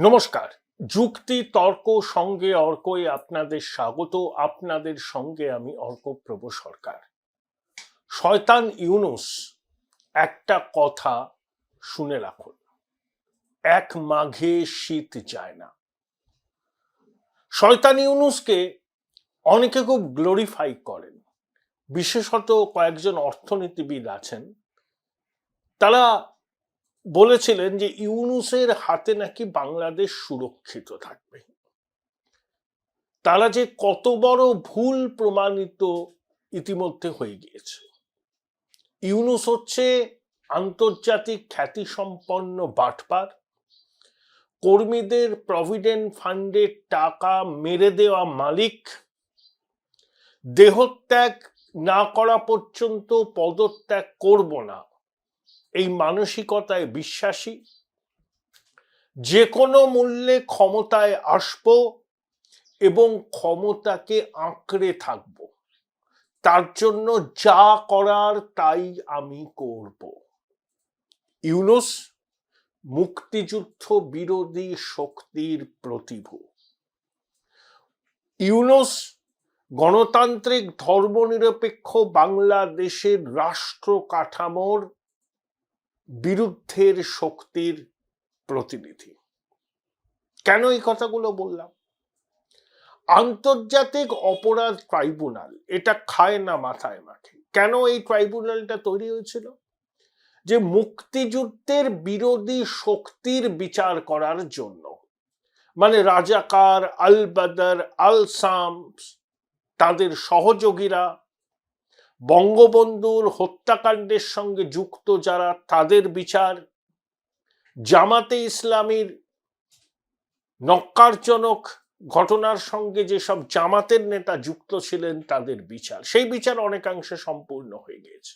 নমস্কার। যুক্তি তর্ক সঙ্গে অর্কই আপনাদের স্বাগত। আপনাদের সঙ্গে আমি অর্কপ্রভ সরকার। শয়তান ইউনূস একটা কথা শুনে রাখুন, এক মাঘে শীত যায় না। শয়তান ইউনূসকে অনেকে খুব গ্লোরিফাই করেন, বিশেষত কয়েকজন অর্থনীতিবিদ আছেন। তারা বলেছিলেন যে ইউনূসের হাতে নাকি বাংলাদেশ সুরক্ষিত থাকবে। তারা যে কত বড় ভুল প্রমাণিত ইতিমধ্যে হয়ে গিয়েছে। ইউনূস হচ্ছে আন্তর্জাতিক খ্যাতিসম্পন্ন বাটপার, কর্মীদের প্রভিডেন্ট ফান্ডের টাকা মেরে দেওয়া মালিক, দেহত্যাগ না করা পর্যন্ত পদত্যাগ করব না এই মানসিকতায় বিশ্বাসী, যে কোনো মূল্যে ক্ষমতায় আসব এবং ক্ষমতাকে আঁকড়ে থাকব, তার জন্য যা করার তাই আমি করব। ইউনূস মুক্তিযুদ্ধ বিরোধী শক্তির প্রতিভূ। ইউনূস গণতান্ত্রিক ধর্মনিরপেক্ষ বাংলাদেশের রাষ্ট্র কাঠামোর বিরুদ্ধের শক্তির প্রতিনিধি। কেন এই কথাগুলো বললাম? আন্তর্জাতিক অপরাধ ট্রাইব্যুনাল এটা খায় না মাথায় মাখে। কেন এই ট্রাইব্যুনালটা তৈরি হয়েছিল? যে মুক্তিযুদ্ধের বিরোধী শক্তির বিচার করার জন্য, মানে রাজাকার, আল বদর, আল শামস, তাদের সহযোগীরা, বঙ্গবন্ধুর হত্যাকাণ্ডের সঙ্গে যুক্ত যারা তাদের বিচার, জামাতে ইসলামীর নক্কারজনক ঘটনার সঙ্গে যেসব জামাতের নেতা যুক্ত ছিলেন তাদের বিচার, সেই বিচার অনেকাংশে সম্পূর্ণ হয়ে গিয়েছে।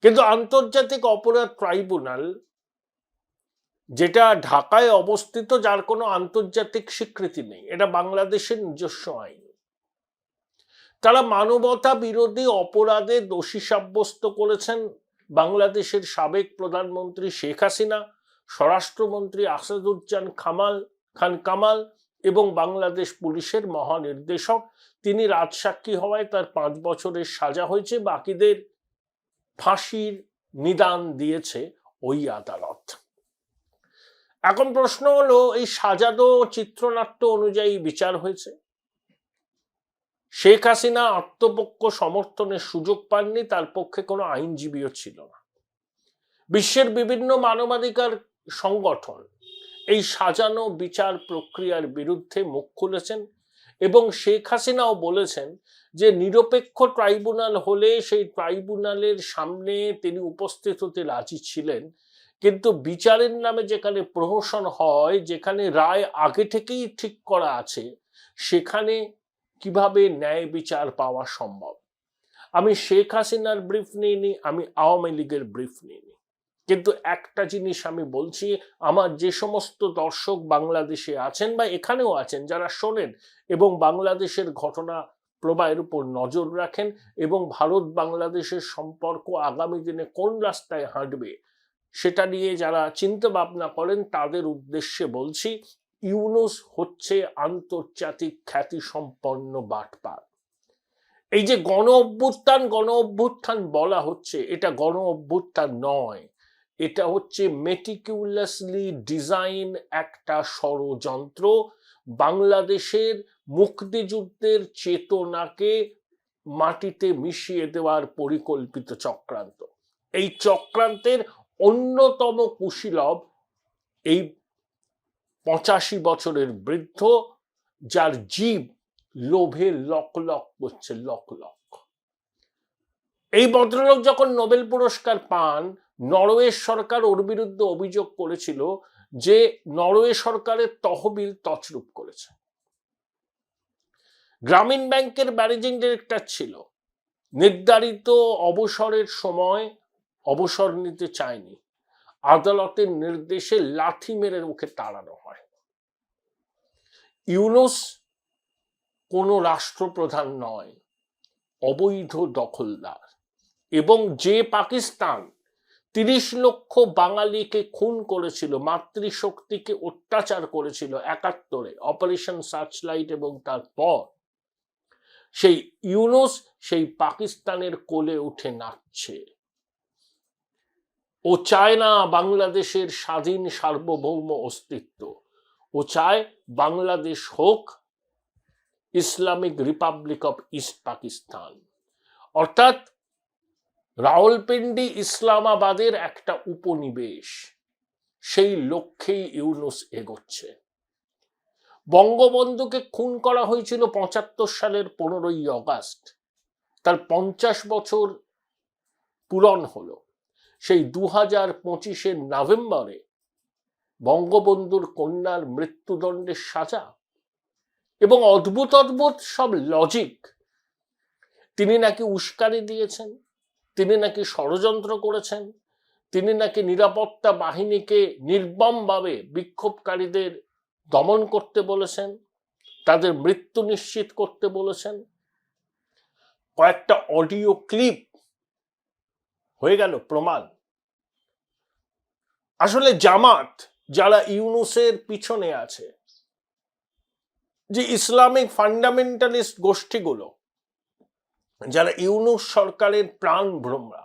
কিন্তু আন্তর্জাতিক অপরাধ ট্রাইব্যুনাল, যেটা ঢাকায় অবস্থিত, যার কোনো আন্তর্জাতিক স্বীকৃতি নেই, এটা বাংলাদেশের নিজস্ব আইন, তারা মানবতা বিরোধী অপরাধে দোষী সাব্যস্ত করেছেন বাংলাদেশের সাবেক প্রধানমন্ত্রী শেখ হাসিনা, স্বরাষ্ট্রমন্ত্রী আসাদুজ্জামান খান কামাল এবং বাংলাদেশ পুলিশের মহানির্দেশক। তিনি রাজসাক্ষী হওয়ায় তার 5 বছরের সাজা হয়েছে, বাকিদের ফাঁসির নিদান দিয়েছে ওই আদালত। এখন প্রশ্ন হলো, এই সাজানো চিত্রনাট্য অনুযায়ী বিচার হয়েছে। শেখ হাসিনা আত্মপক্ষ সমর্থনের সুযোগ পাননি, তার পক্ষে কোনো আইনজীবীও ছিল না। বিশ্বের বিভিন্ন মানবাধিকার সংগঠন এই সাজানো বিচার প্রক্রিয়ার বিরুদ্ধে মুখ খুলেছেন এবং শেখ হাসিনাও বলেছেন যে নিরপেক্ষ ট্রাইব্যুনাল হলে সেই ট্রাইব্যুনালের সামনে তিনি উপস্থিত হতে রাজি ছিলেন, কিন্তু বিচারের নামে যেখানে প্রহসন হয়, যেখানে রায় আগে থেকেই ঠিক করা আছে, সেখানে কিভাবে ন্যায় বিচার পাওয়া সম্ভব? আমি শেখ হাসিনার ব্রিফ নিইনি, আমি আওয়ামী লীগের ব্রিফ নিইনি, কিন্তু একটা জিনিস আমি বলছি, আমার যে সমস্ত দর্শক বাংলাদেশে আছেন বা এখানেও আছেন যারা শোনেন এবং বাংলাদেশের ঘটনা প্রবাহের উপর নজর রাখেন এবং ভারত বাংলাদেশের সম্পর্ক আগামী দিনে কোন রাস্তায় হাঁটবে সেটা নিয়ে যারা চিন্তা ভাবনা করেন, তাদের উদ্দেশ্যে বলছি, ইউনূস হচ্ছে আন্তর্জাতিক খ্যাতিসম্পন্ন বাটপার। এই যে গণ অভ্যুত্থান বলা হচ্ছে, এটা গণ অভ্যুত্থান নয়, এটা হচ্ছে মেটিকুলাসলি ডিজাইন একটা ষড়যন্ত্র, বাংলাদেশের মুক্তিযুদ্ধের চেতনাকে মাটিতে মিশিয়ে দেওয়ার পরিকল্পিত চক্রান্ত। এই চক্রান্তের অন্যতম কুশীলব এই 85 বছরের বৃদ্ধ, যার জীব লোভে লক লক করছে, লক লক। এই ভদ্রলোক যখন নোবেল পুরস্কার পান, নরওয়ে সরকার ওর বিরুদ্ধে অভিযোগ করেছিল যে নরওয়ে সরকারের তহবিল তছরূপ করেছে। গ্রামীণ ব্যাংকের ম্যানেজিং ডিরেক্টর ছিল, নির্ধারিত অবসরের সময় অবসর নিতে চায়নি, আদালতের নির্দেশে লাথি মেরে ওকে তাড়ানো হয়। ইউনূস কোনো রাষ্ট্রপ্রধান নয়, অবৈধ দখলদার, এবং যে পাকিস্তান 30 লক্ষ বাঙালিকে খুন করেছিল, মাতৃশক্তিকে অত্যাচার করেছিল 71-এ অপারেশন সার্চলাইট, এবং তারপর সেই ইউনূস সেই পাকিস্তানের কোলে উঠে নাচছে। ও চায় না বাংলাদেশের স্বাধীন সার্বভৌম অস্তিত্ব, ও চায় বাংলাদেশ হোক Islamic Republic of east Pakistan, অর্থাৎ রাওয়ালপিন্ডি ইসলামাবাদের একটা উপনিবেশ। সেই লক্ষ্যেই ইউনূস এগোচ্ছে। বঙ্গবন্ধুকে খুন করা হয়েছিল 75 সালের 15ই অগাস্ট, তার 50 বছর পূরণ হলো। সেই 2025-এর নভেম্বরে বঙ্গবন্ধুর কন্যার মৃত্যুদণ্ডের সাজা, এবং অদ্ভুত অদ্ভুত সব লজিক। তিনি নাকি উস্কানি দিয়েছেন, তিনি নাকি ষড়যন্ত্র করেছেন, তিনি নাকি নিরাপত্তা বাহিনীকে নির্মমভাবে বিক্ষোভকারীদের দমন করতে বলেছেন, তাদের মৃত্যু নিশ্চিত করতে বলেছেন। কয়েকটা অডিও ক্লিপ হয়ে গেল প্রমাণ। আসলে জামাত, যারা ইউনূসের পিছনে আছে, যে ইসলামিক ফান্ডামেন্টালিস্ট গোষ্ঠীগুলো, যারা ইউনূস সরকারের প্রাণ ভ্রমরা,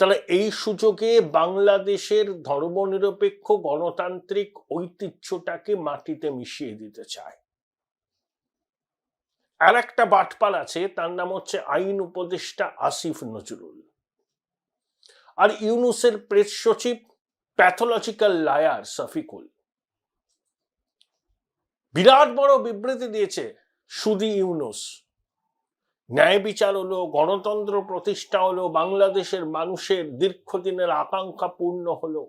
তারা এই সুযোগে বাংলাদেশের ধর্মনিরপেক্ষ গণতান্ত্রিক ঐতিহ্যটাকে মাটিতে মিশিয়ে দিতে চায়। আর একটা বাটপাল আছে, তার নাম হচ্ছে আইন উপদেষ্টা আসিফ নজরুল, আর ইউনূসের প্রেস সচিব প্যাথোলজিক্যাল লায়ার শফিকুল। বিরাট বড় বিবৃতি দিয়েছে সুদি ইউনূস। ন্যায় বিচার হলো, গণতন্ত্র প্রতিষ্ঠা হলো, বাংলাদেশের মানুষের দীর্ঘদিনের আকাঙ্ক্ষা পূর্ণ হলো।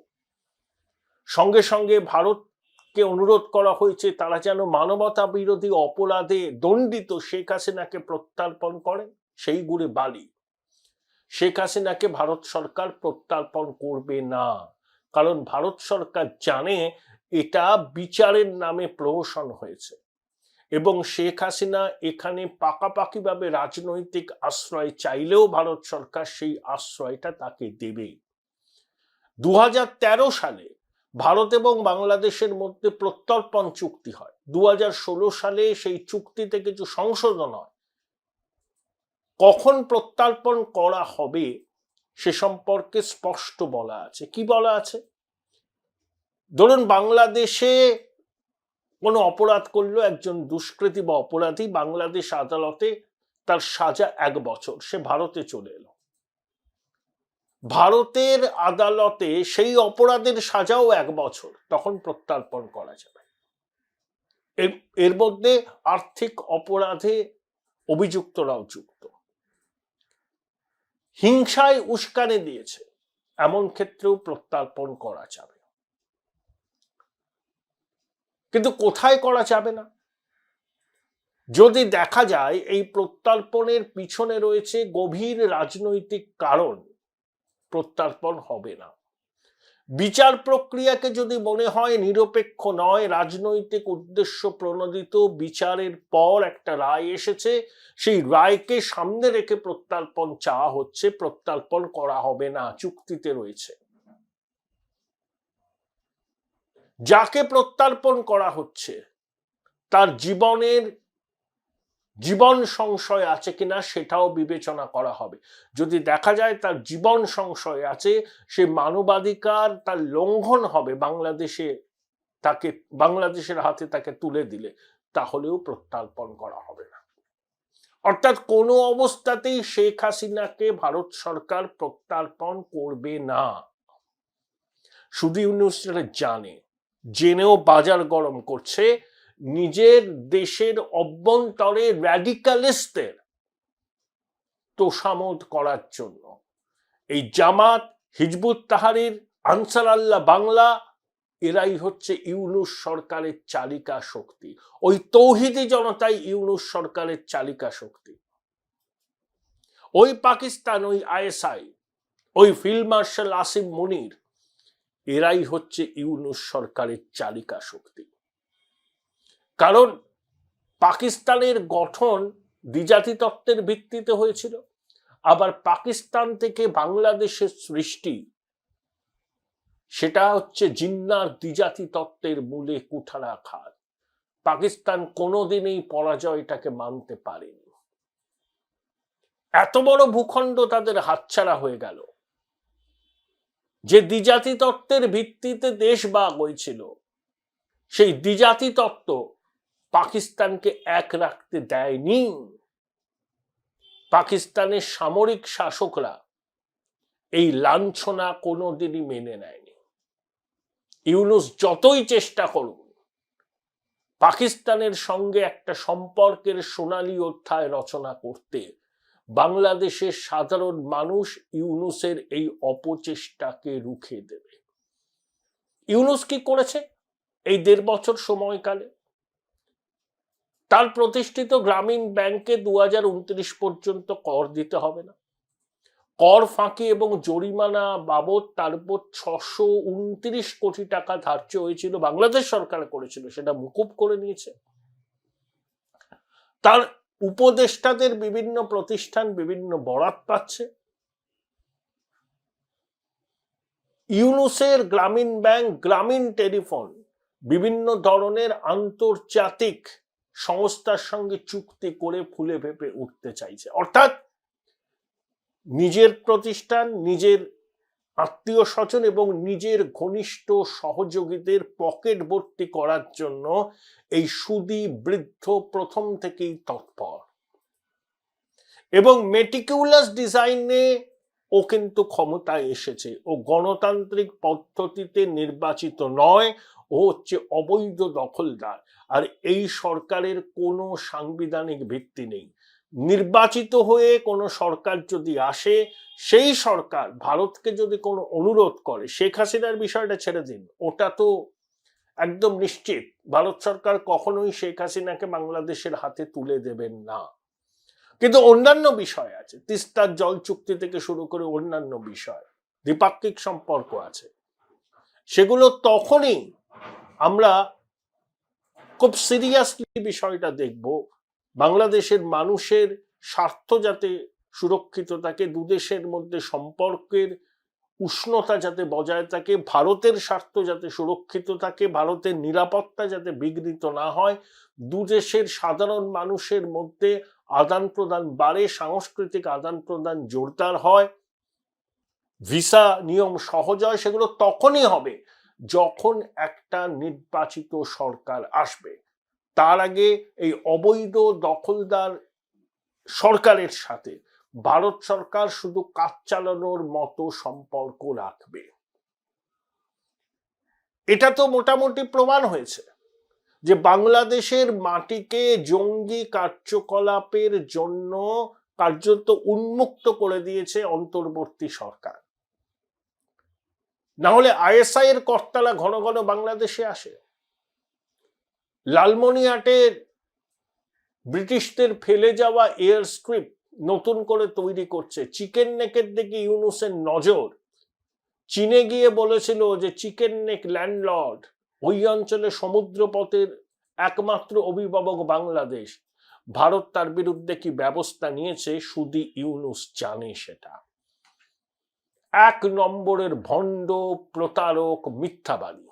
সঙ্গে সঙ্গে ভারতকে অনুরোধ করা হয়েছে তারা যেন মানবতা বিরোধী অপরাধে দণ্ডিত শেখ হাসিনাকে প্রত্যার্পণ করেন। সেই গুড়ে বালি, শেখ হাসিনাকে ভারত সরকার প্রত্যার্পণ করবে না, কারণ ভারত সরকার জানে এটা বিচারের নামে প্রহসন হয়েছে, এবং শেখ হাসিনা এখানে পাকাপাকিভাবে রাজনৈতিক আশ্রয় চাইলেও ভারত সরকার সেই আশ্রয়টা তাকে দেবে। 2013 সালে ভারত এবং বাংলাদেশের মধ্যে প্রত্যর্পণ চুক্তি হয়। 2016 সালে সেই চুক্তিতে কিছু সংশোধন হয়। কখন প্রত্যর্পণ করা হবে সে সম্পর্কে স্পষ্ট বলা আছে। কি বলা আছে? ধরুন বাংলাদেশে কোনো অপরাধ করলো একজন দুষ্কৃতী বা অপরাধী, বাংলাদেশ আদালতে তার সাজা 1 বছর, সে ভারতে চলে এলো। ভারতের আদালতে সেই অপরাধের সাজাও 1 বছর, তখন প্রত্যর্পণ করা যাবে। এর মধ্যে আর্থিক অপরাধে অভিযুক্তরাও যুক্ত। হিংসায় উস্কানি দিয়েছে, এমন ক্ষেত্রেও প্রত্যর্পণ করা যাবে। কিন্তু কোথায় করা যাবে না? যদি দেখা যায় এই প্রত্যর্পণের পিছনে রয়েছে গভীর রাজনৈতিক কারণ, প্রত্যর্পণ হবে না। বিচার প্রক্রিয়াকে যদি মনে হয় নিরপেক্ষ নয়, রাজনৈতিক উদ্দেশ্য প্রণোদিত, বিচারের পর একটা রায় এসেছে, সেই রায়কে সামনে রেখে প্রত্যর্পণ চাওয়া হচ্ছে, প্রত্যর্পণ করা হবে না, চুক্তিতে রয়েছে। যাকে প্রত্যর্পণ করা হচ্ছে তার জীবন সংশয় আছে কিনা সেটাও বিবেচনা করা হবে। যদি দেখা যায় তার জীবন সংশয় আছে, সে মানবাধিকার তার লঙ্ঘন হবে বাংলাদেশের হাতে তাকে তুলে দিলে, তাহলেও প্রত্যর্পণ করা হবে না। অর্থাৎ কোনো অবস্থাতেই শেখ হাসিনাকে ভারত সরকার প্রত্যর্পণ করবে না। শুধু ইউনূস জানে, জেনেও বাজার গরম করছে নিজের দেশের অভ্যন্তরে র্যাডিকালিস্টদের তোষামোদ করার জন্য। এই জামাত, হিজবুত তাহরির, আনসার আল্লাহ বাংলা, এরাই হচ্ছে ইউনূস সরকারের চালিকা শক্তি। ওই তৌহিদি জনতাই ইউনূস সরকারের চালিকা শক্তি। ওই পাকিস্তান, ওই আইএসআই, ওই ফিল্ড মার্শাল আসিম মুনির, এরাই হচ্ছে ইউনূস সরকারের চালিকা শক্তি। কারণ পাকিস্তানের গঠন দ্বিজাতি তত্ত্বের ভিত্তিতে হয়েছিল, আবার পাকিস্তান থেকে বাংলাদেশের সৃষ্টি, সেটা হচ্ছে জিন্নার দ্বিজাতি তত্ত্বের মূলে কুঠারাঘাত। পাকিস্তান কোনোদিনই পরাজয়টাকে মানতে পারেনি। এত বড় ভূখণ্ড তাদের হাতছাড়া হয়ে গেল। যে দ্বিজাতি তত্ত্বের ভিত্তিতে দেশ ভাগ হয়েছিল, সেই দ্বিজাতি তত্ত্ব পাকিস্তানকে এক রাখতে দেয়নি। পাকিস্তানের সামরিক শাসকরা এই লাঞ্ছনা কোনোদিনই মেনে নেয়নি। ইউনূস যতই চেষ্টা করুন পাকিস্তানের সঙ্গে একটা সম্পর্কের সোনালী অধ্যায় রচনা করতে, বাংলাদেশের সাধারণ মানুষ ইউনূসের এই অপচেষ্টাকে রুখে দেবে। ইউনূস কি করেছে এই 1.5 বছর সময়কালে? তার প্রতিষ্ঠিত গ্রামীণ ব্যাংকে 2029 পর্যন্ত কর দিতে হবে না। কর ফাঁকি এবং জরিমানা বাবদ তার উপর 629 কোটি টাকা ধার্য হয়েছিল, বাংলাদেশ সরকার করেছিল, সেটা মুকুব করে নিয়েছে। তার উপদেষ্টাদের বিভিন্ন প্রতিষ্ঠান বিভিন্ন বরাত পাচ্ছে। ইউনূসের গ্রামীণ ব্যাংক, গ্রামীণ টেলিফোন বিভিন্ন ধরনের আন্তর্জাতিক সংস্থার সঙ্গে চুক্তি করে ফুলে ফেঁপে উঠতে চাইছে। অর্থাৎ নিজের প্রতিষ্ঠান, নিজের আত্মীয় স্বজন এবং নিজের ঘনিষ্ঠ সহযোগীদের পকেট ভর্তি করার জন্য এই সুদী বৃদ্ধ প্রথম থেকেই তৎপর। এবং মেটিকুলাস ডিজাইনে ও কিন্তু ক্ষমতায় এসেছে। ও গণতান্ত্রিক পদ্ধতিতে নির্বাচিত নয়, ও হচ্ছে অবৈধ দখলদার। আর এই সরকারের কোনো সাংবিধানিক ভিত্তি নেই। নির্বাচিত হয়ে কোনো সরকার যদি আসে, সেই সরকার ভারতকে যদি কোনো অনুরোধ করে, শেখ হাসিনার বিষয়টা ছেড়ে দিন, ওটা তো একদম নিশ্চিত ভারত সরকার কখনোই শেখ হাসিনাকে বাংলাদেশের হাতে তুলে দেবেন না। কিন্তু অন্যান্য বিষয় আছে, তিস্তার জল চুক্তি থেকে শুরু করে অন্যান্য বিষয়, দ্বিপাক্ষিক সম্পর্ক আছে, সেগুলো তখনই আমরা খুব সিরিয়াসলি বিষয়টা দেখব। বাংলাদেশের মানুষের স্বার্থ যাতে সুরক্ষিত থাকে, দুদেশের মধ্যে সম্পর্কের উষ্ণতা যাতে বজায় থাকে, ভারতের স্বার্থ যাতে সুরক্ষিত থাকে, ভারতের নিরাপত্তা যাতে বিঘ্নিত না হয়, দুদেশের সাধারণ মানুষের মধ্যে আদান প্রদান বাড়ে, সাংস্কৃতিক আদান প্রদান জোরদার হয়, ভিসা নিয়ম সহজ হয়, সেগুলো তখনই হবে যখন একটা নির্বাচিত সরকার আসবে। তার আগে এই অবৈধ দখলদার সরকারের সাথে ভারত সরকার শুধু কাজ চালানোর মতো সম্পর্ক রাখবে। এটা তো মোটামুটি প্রমাণ হয়েছে যে বাংলাদেশের মাটিকে জঙ্গি কার্যকলাপের জন্য কার্যত উন্মুক্ত করে দিয়েছে অন্তর্বর্তী সরকার। না হলে আইএসআই এর কর্তারা ঘন ঘন বাংলাদেশে আসে। লালমনিরহাটের ব্রিটিশদের ফেলে যাওয়া এয়ার স্ট্রিপ নতুন করে তৈরি করছে। চিকেন নেকের দিকে ইউনূসের নজর। চীনে গিয়ে বলেছিল যে চিকেন নেক ল্যান্ডলর্ড, ওই অঞ্চলে সমুদ্রপথের একমাত্র অভিভাবক বাংলাদেশ। ভারত তার বিরুদ্ধে কি ব্যবস্থা নিয়েছে শুধু ইউনূস জানে সেটা। 1 নম্বরের ভণ্ড, প্রতারক, মিথ্যাবাদী।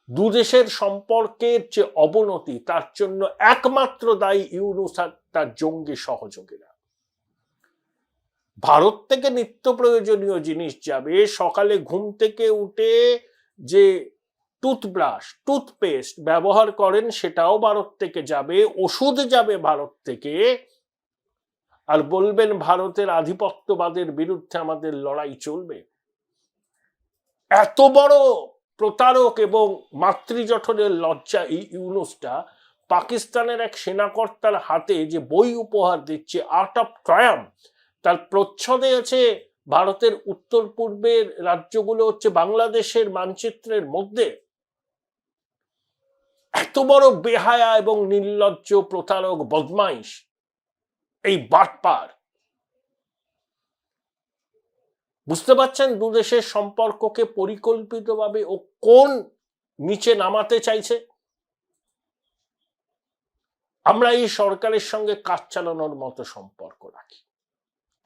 দুদেশের সম্পর্কের যে অবনতি, তার জন্য একমাত্র দায়ী ইউনূস আর তার জঙ্গি সহযোগীরা। ভারত থেকে নিত্য প্রয়োজনীয় জিনিস যাবে, সকালে ঘুম থেকে উঠে যে টুথব্রাশ, টুথপেস্ট ব্যবহার করেন সেটাও ভারত থেকে যাবে, ওষুধ যাবে ভারত থেকে। আর বলবেন ভারতের আধিপত্যবাদের বিরুদ্ধে আমাদের লড়াই চলবে। এত বড় প্রতারক এবং মাতৃজঠরের লজ্জা এই ইউনূসটা পাকিস্তানের এক সেনাকর্তার হাতে যে বই উপহার দিচ্ছে, আর্ট অফ ট্রায়াম্প, তার প্রচ্ছদে আছে ভারতের উত্তর পূর্বের রাজ্যগুলো হচ্ছে বাংলাদেশের মানচিত্রের মধ্যে। এত বড় বেহায়া এবং নির্লজ্জ প্রতারক, বদমাইশ এই বাটপার। বুঝতে পারছেন দুদেশের সম্পর্ককে পরিকল্পিতভাবে ও কোন নিচে নামাতে চাইছে। আমরা এই সরকারের সঙ্গে কাজ চালানোর মতো সম্পর্ক রাখি।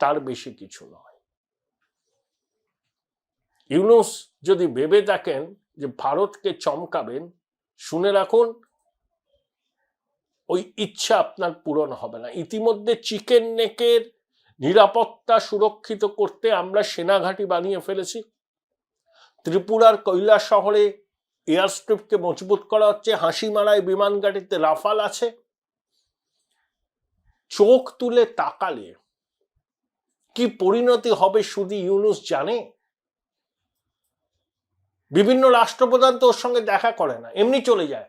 তার বেশি কিছু নয়। ইউনূস যদি ভেবে থাকেন যে ভারতকে চমকাবেন, শুনে রাখুন, ওই ইচ্ছা আপনার পূরণ হবে না। ইতিমধ্যে চিকেন নেকের নিরাপত্তা সুরক্ষিত করতে আমরা সেনাঘাঁটি বানিয়ে ফেলেছি। ত্রিপুরার কৈলাস শহরে এয়ারস্ট্রিপকে মজবুত করা হচ্ছে। হাসিমারায় বিমান ঘাঁটিতে রাফাল আছে। চোখ তুলে তাকালে কি পরিণতি হবে শুধু ইউনূস জানে। বিভিন্ন রাষ্ট্রপ্রধান তো ওর সঙ্গে দেখা করে না, এমনি চলে যায়।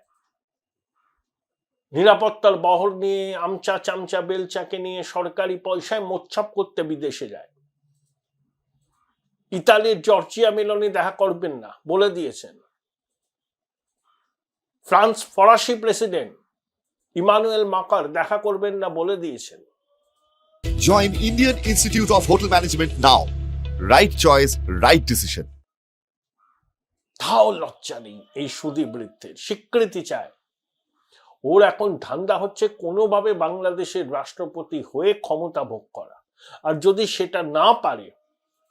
নিরাপত্তার বহর নিয়ে, আমচা চামচা বেলচাকে নিয়ে সরকারি পয়সায় মোচ্ছাপ করতে বিদেশে যায়। ইতালির জর্জিয়া মেলোনি দেখা করবেন না বলে দিয়েছেন। ফ্রান্স ফরাসি প্রেসিডেন্ট ইমানুয়েল মাকার দেখা করবেন না বলে দিয়েছেন। Join Indian Institute of Hotel Management now. Right choice, right decision. তাও লজ্জা নেই এই সুদী বৃত্তের, স্বীকৃতি চায়। ওর এখন ধান্দা হচ্ছে কোনোভাবে বাংলাদেশের রাষ্ট্রপতি হয়ে ক্ষমতা ভোগ করা। আর যদি সেটা না পারে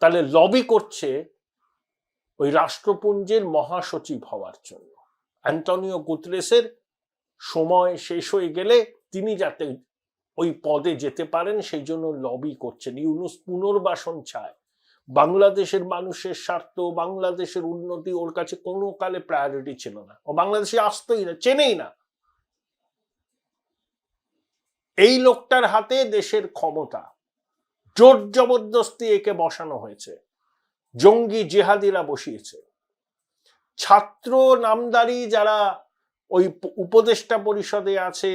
তাহলে লবি করছে ওই রাষ্ট্রপুঞ্জের মহাসচিব হওয়ার জন্য। অ্যান্টনিও গুতেরেসের সময় শেষ হয়ে গেলে তিনি যাতে ওই পদে যেতে পারেন সেই জন্য লবি করছেন। ইউনূস পুনর্বাসন চায়। বাংলাদেশের মানুষের স্বার্থ, বাংলাদেশের উন্নতি ওর কাছে কোনো কালে প্রায়োরিটি ছিল না। ও বাংলাদেশে আসতোই না, চেনেই না। এই লোকটার হাতে দেশের ক্ষমতা, জোর জবরদস্তি একে বসানো হয়েছে। জঙ্গি জেহাদিরা বসিয়েছে। ছাত্র নামদারি যারা ওই উপদেষ্টা পরিষদে আছে,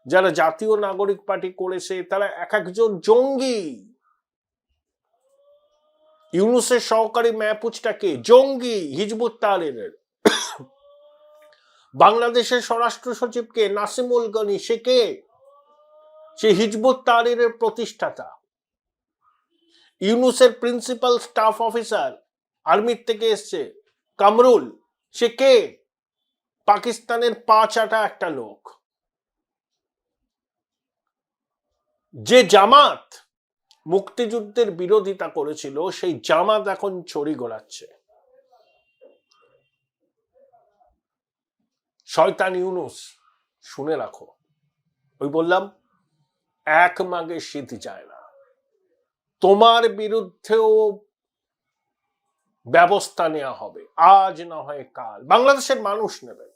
যারা জাতীয় নাগরিক পার্টি করেছে, তারা এক একজন জঙ্গি। ইউনূসের সহকারী মেহফুজটাকে জঙ্গি, হিজবুত তাহরিরের। বাংলাদেশের স্বরাষ্ট্র সচিবকে নাসিমুল গনি, সে কে? সে হিজবুত তাহরিরের প্রতিষ্ঠাতা। ইউনূসের প্রিন্সিপাল স্টাফ অফিসার আর্মির থেকে এসছে কামরুল, সে কে? পাকিস্তানের পা চাটা একটা লোক। যে জামাত মুক্তিযুদ্ধের বিরোধিতা করেছিল সেই জামাত এখন চড়ি গোড়াচ্ছে। শয়তান ইউনূস, শুনে রাখো। ওই বললাম, এক মাগে শীত যায় না। তোমার বিরুদ্ধেও ব্যবস্থা নেওয়া হবে, আজ না হয় কাল। বাংলাদেশের মানুষ নেবে।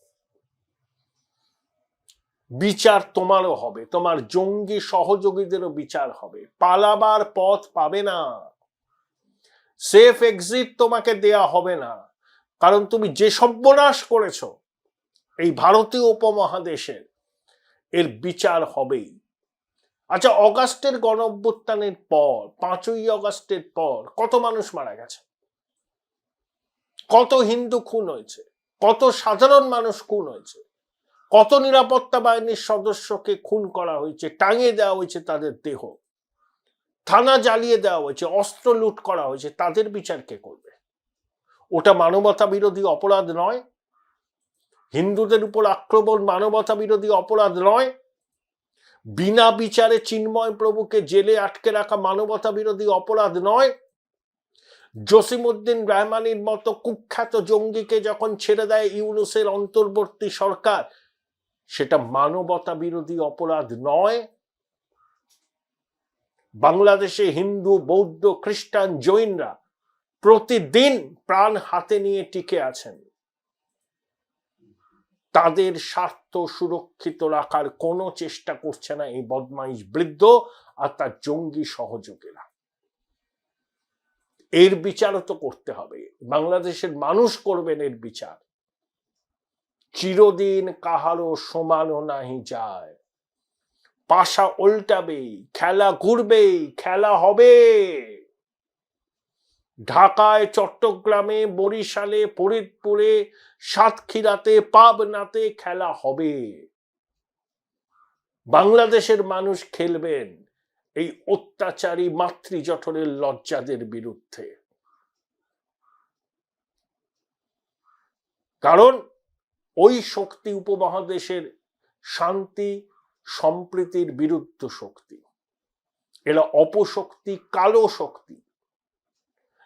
বিচার তোমারও হবে, তোমার জঙ্গি সহযোগীদেরও বিচার হবে। পালাবার পথ পাবে না, সেফ এক্সিট তোমাকে দেয়া হবে না। কারণ তুমি যে সর্বনাশ করেছো এই ভারতীয় উপমহাদেশের, এর বিচার হবেই। আচ্ছা, অগাস্টের গণঅভ্যুত্থানের পর, 5ই অগাস্টের পর কত মানুষ মারা গেছে, কত হিন্দু খুন হয়েছে, কত সাধারণ মানুষ খুন হয়েছে, কত নিরাপত্তা বাহিনীর সদস্যকে খুন করা হয়েছে, টাঙিয়ে দেওয়া হয়েছে তাদের দেহ, থানা জ্বালিয়ে দেওয়া হয়েছে, অস্ত্র লুট করা হয়েছে। তাদের বিচার কে করবে? ওটা মানবতা বিরোধী অপরাধ নয়? হিন্দুদের উপর আক্রমণ মানবতা বিরোধী অপরাধ নয়? বিনা বিচারে চিন্ময় প্রভুকে জেলে আটকে রাখা মানবতা বিরোধী অপরাধ নয়? জসিমউদ্দিন রহমানির মতো কুখ্যাত জঙ্গিকে যখন ছেড়ে দেয় ইউনূসের অন্তর্বর্তী সরকার, সেটা মানবতা বিরোধী অপরাধ নয়? বাংলাদেশে হিন্দু, বৌদ্ধ, খ্রিস্টান, জৈনরা প্রতিদিন প্রাণ হাতে নিয়ে টিকে আছেন। তাদের স্বার্থ সুরক্ষিত রাখার কোনো চেষ্টা করছে না এই বদমাইশ বৃদ্ধ আর তার জঙ্গি সহযোগীরা। এর বিচারও তো করতে হবে। বাংলাদেশের মানুষ করবেন এর বিচার। চিরদিন কাহারও সমানও নাহি যায়। পাশা উল্টাবেই, খেলা ঘুরবেই, খেলা হবে। ঢাকায়, চট্টগ্রামে, বরিশালে, ফরিদপুরে, সাতক্ষীরাতে, পাবনাতে খেলা হবে। বাংলাদেশের মানুষ খেলবেন এই অত্যাচারী মাতৃজঠরের লজ্জাদের বিরুদ্ধে। কারণ ওই শক্তি উপমহাদেশের শান্তি সম্প্রীতির বিরুদ্ধ শক্তি। এরা অপশক্তি, কালো শক্তি,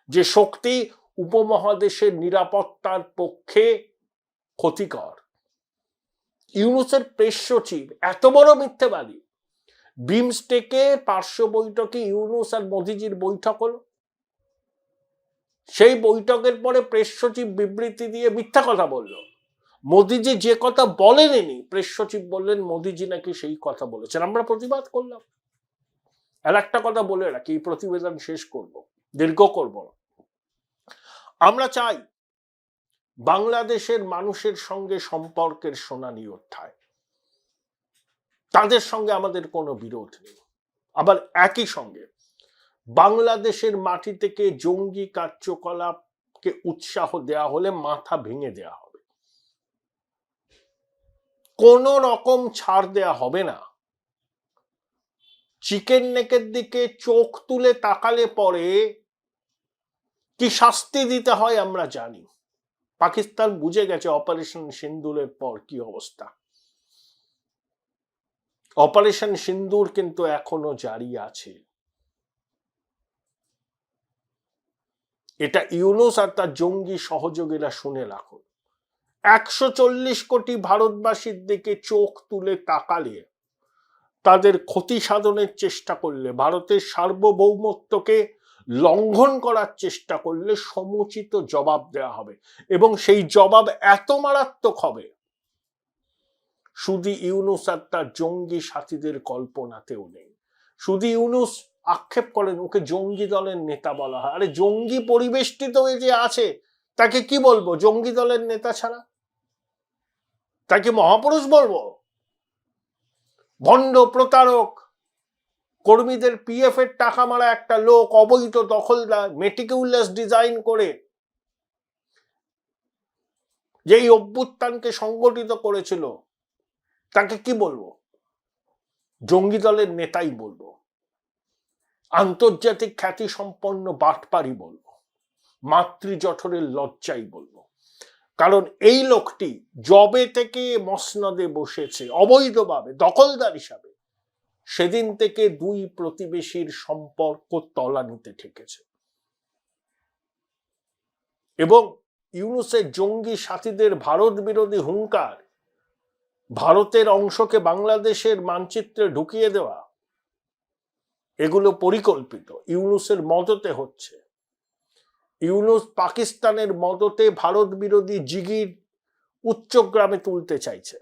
যে শক্তি উপমহাদেশের নিরাপত্তার পক্ষে ক্ষতিকর। ইউনূসের প্রেস সচিব এত বড় মিথ্যেবাদী, বিমস্টেকে পার্শ্ব বৈঠকে ইউনূস আর মোদিজির বৈঠক হলো, সেই বৈঠকের পরে প্রেস সচিব বিবৃতি দিয়ে মিথ্যা কথা বলল। মোদিজি যে কথা বলেননি, প্রেস সচিব বললেন মোদিজি নাকি সেই কথা বলেছেন। আমরা প্রতিবাদ করলাম। আর একটা কথা বলে রাখি, এই প্রতিবেদন শেষ করব, দীর্ঘ করব না। আমরা চাই বাংলাদেশের মানুষের সঙ্গে সম্পর্কের সোনালী অধ্যায়, তাদের সঙ্গে আমাদের কোনো বিরোধ নেই। আবার একই সঙ্গে বাংলাদেশের মাটি থেকে জঙ্গি কার্যকলাপকে উৎসাহ দেয়া হলে মাথা ভেঙে দেয়া হবে, কোন রকম ছাড় দেয়া হবে না। চিকেন নেকের দিকে চোখ তুলে তাকালে পরে কি শাস্তি দিতে হয় আমরা জানি। পাকিস্তান বুঝে গেছে অপারেশন সিন্দুরের পর কি অবস্থা। অপারেশন সিন্দুর কিন্তু এখনো জারি আছে। এটা ইউনূস আর তার জঙ্গি সহযোগীরা শুনে রাখুন। 140 কোটি ভারতবাসীর দিকে চোখ তুলে তাকালে, তাদের ক্ষতি সাধনের চেষ্টা করলে, ভারতের সার্বভৌমত্বকে লঙ্ঘন করার চেষ্টা করলে সমুচিত জবাব দেওয়া হবে, এবং সেই জবাব এত মারাত্মক হবে শুধু ইউনূস আর তার জঙ্গি সাথীদের কল্পনাতেও নেই। শুধু ইউনূস আক্ষেপ করেন ওকে জঙ্গি দলের নেতা বলা হয়। আরে জঙ্গি পরিবেষ্টিত হয়ে যে আছে তাকে কি বলবো? জঙ্গি দলের নেতা ছাড়া তাকে মহাপুরুষ বলবো? ভণ্ড, প্রতারক, কর্মীদের পিএফ এর টাকা মারা একটা লোক, অবৈধ দখলদার, মেটিকুলাস ডিজাইন করে যেই অভ্যুত্থানকে সংগঠিত করেছিল, তাকে কি বলবো? জঙ্গি দলের নেতাই বলবো, আন্তর্জাতিক খ্যাতি সম্পন্ন বাটপারি বলবো, মাতৃজঠরের লজ্জাই বলবো। কারণ এই লোকটি জবে থেকে মসনদে বসেছে অবৈধভাবে দখলদার হিসাবে, সেদিন থেকে দুই প্রতিবেশীর সম্পর্ক তলানিতে ঠেকেছে। এবং ইউনূসের জঙ্গি সাথীদের ভারত বিরোধী হুঙ্কার, ভারতের অংশকে বাংলাদেশের মানচিত্রে ঢুকিয়ে দেওয়া, এগুলো পরিকল্পিত, ইউনূসের মদতে হচ্ছে। ইউনূস পাকিস্তানের মদতে ভারত বিরোধী জিগির উচ্চগ্রামে তুলতে চাইছে।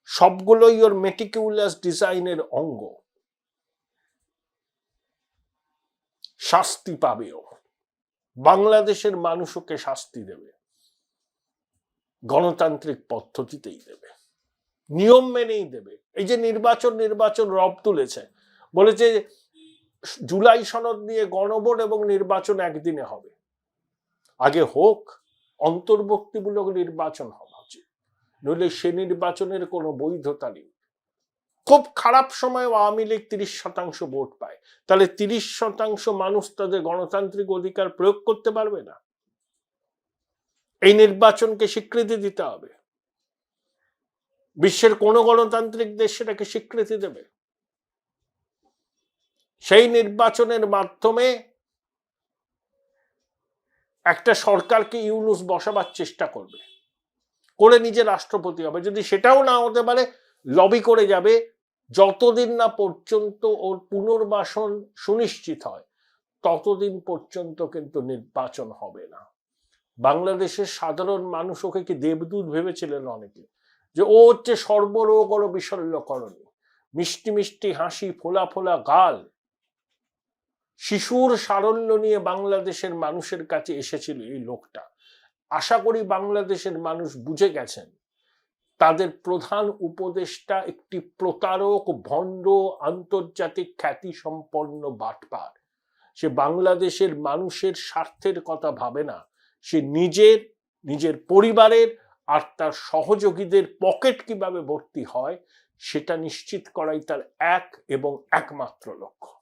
সবগুলোই ওর মেটিকুলাস ডিজাইনের অঙ্গ। শাস্তি পাবেও, বাংলাদেশের মানুষ ওকে শাস্তি দেবে, গণতান্ত্রিক পদ্ধতিতেই দেবে, নিয়ম মেনেই দেবে। এই যে নির্বাচন রব তুলেছে, বলেছে জুলাই সনদ নিয়ে গণভোট এবং নির্বাচন একদিনে হবে। আগে হোক, অন্তর্বর্তীমূলক নির্বাচন হওয়া উচিত, নইলে সে নির্বাচনের কোনো বৈধতা নেই। খুব খারাপ সময় আওয়ামী লীগ 30% ভোট পায়, তাহলে 30% মানুষ তাদের গণতান্ত্রিক অধিকার প্রয়োগ করতে পারবে না। এই নির্বাচনকে স্বীকৃতি দিতে হবে। বিশ্বের কোন গণতান্ত্রিক দেশ সেটাকে স্বীকৃতি দেবে? সেই নির্বাচনের মাধ্যমে একটা সরকারকে ইউনূস বসাবার চেষ্টা করবে, করে নিজে রাষ্ট্রপতি হবে। যদি সেটাও না হতে পারে, লবি করে যাবে, যতদিন না পর্যন্ত ওর পুনর্বাসন সুনিশ্চিত হয় ততদিন পর্যন্ত কিন্তু নির্বাচন হবে না। বাংলাদেশের সাধারণ মানুষ ওকে কি দেবদূত ভেবেছিলেন অনেকে, যে ও হচ্ছে সর্বরোগ ও বিশল্যকরণী, মিষ্টি মিষ্টি হাসি, ফোলা ফোলা গাল, শিশুর সারল্য নিয়ে বাংলাদেশের মানুষের কাছে এসেছিল এই লোকটা। আশা করি বাংলাদেশের মানুষ বুঝে গেছেন তাদের প্রধান উপদেষ্টা একটি প্রতারক, ভণ্ড, আন্তর্জাতিক খ্যাতি সম্পন্ন বাটপার। সে বাংলাদেশের মানুষের স্বার্থের কথা ভাবে না, সে নিজের পরিবারের আর তার সহযোগীদের পকেট কিভাবে ভর্তি হয় সেটা নিশ্চিত করাই তার এক এবং একমাত্র লক্ষ্য।